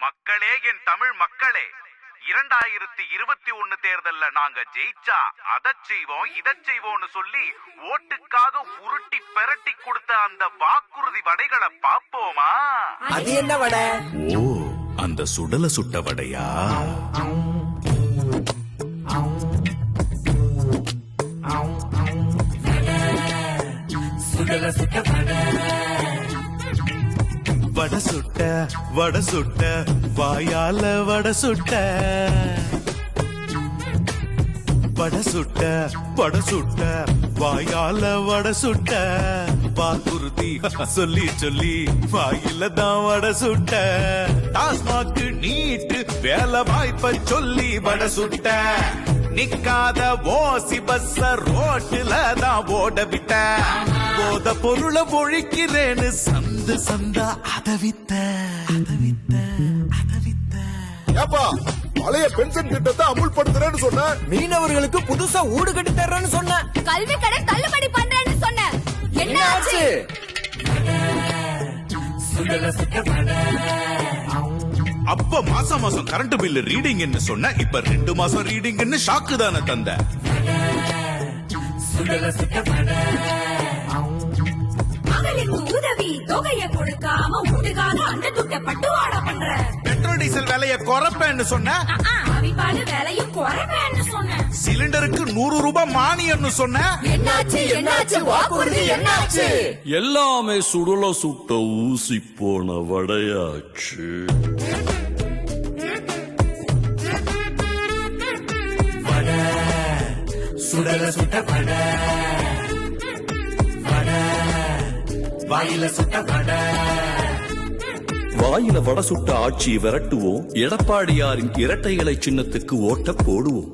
மக்களே, என் தமிழ் மக்களே, 2021 தேர்தல்ல நாங்க ஜெயிச்சா அதை செய்வோம் இதை செய்வோம்னு சொல்லி ஓட்டுக்காக உருட்டி பெரட்டி கொடுத்த அந்த வாக்குறுதி வடைகளை பாப்போமா? அது என்ன வடை? ஓ, அந்த சுடல சுட்ட வடையா? சுடல சுட்ட வடை. வடை சுட்ட வடை சுட்ட வாயால வடை சுட்ட வடை சுட்ட வடை சுட்ட வாயால வடை சுட்ட வாக்குறுதி சொல்லி சொல்லி வாயில தான் வடை சுட்ட டாஸ்மாக்கு நீட்டு வேலை வாய்ப்ப சொல்லி வடை சுட்ட நிக்காத ஓசி பஸ்ஸ ரோட்டுல தான் ஓட விட்ட போத பொருளை பொழிக்கிறேன்னு சந்து சந்தா அதவித்த அதவித்த அதவித்த. ஏப்பா, பழைய பென்ஷன் திட்டத்தை அமுல்படுத்துறேன்னு சொன்ன, மீனவர்களுக்கு புதுசா ஊடு கட்டி தர்றேன்னு சொன்ன, கல்வி கடன் தள்ளுபடி பண்றேன்னு சொன்ன, என்ன ஆச்சு? அப்ப மாசம் மாசம் கரண்ட் பில் ரீடிங் என்ன சொன்ன, இப்ப 2 மாசம் ரீடிங் ஷாக்கு தானே தந்த. மகளிருக்கு உதவி தொகைய கொடுக்காம ஊட்டுக்காக அண்ட துட்ட பட்டுவாடா பண்ற. பெட்ரோல் டீசல் விலைய குறைப்பேன்னு சொன்ன, அவிப்பாடு விலையும் குறைவேன்னு சொன்ன, சிலிண்டருக்கு 100 ரூபாய் மானியம்னு சொன்ன. என்னாச்சு என்னாச்சு வாக்குறுதி என்னாச்சு? எல்லாமே சுடல சுட்ட ஊசி போன வடையாச்சு. சுடல சுட்ட வடை. வாயில சுட்ட வடை. வாயில வடை சுட்ட ஆட்சியை விரட்டுவோம். எடப்பாடியாரின் இரட்டை இலை சின்னத்துக்கு ஓட்ட போடுவோம்.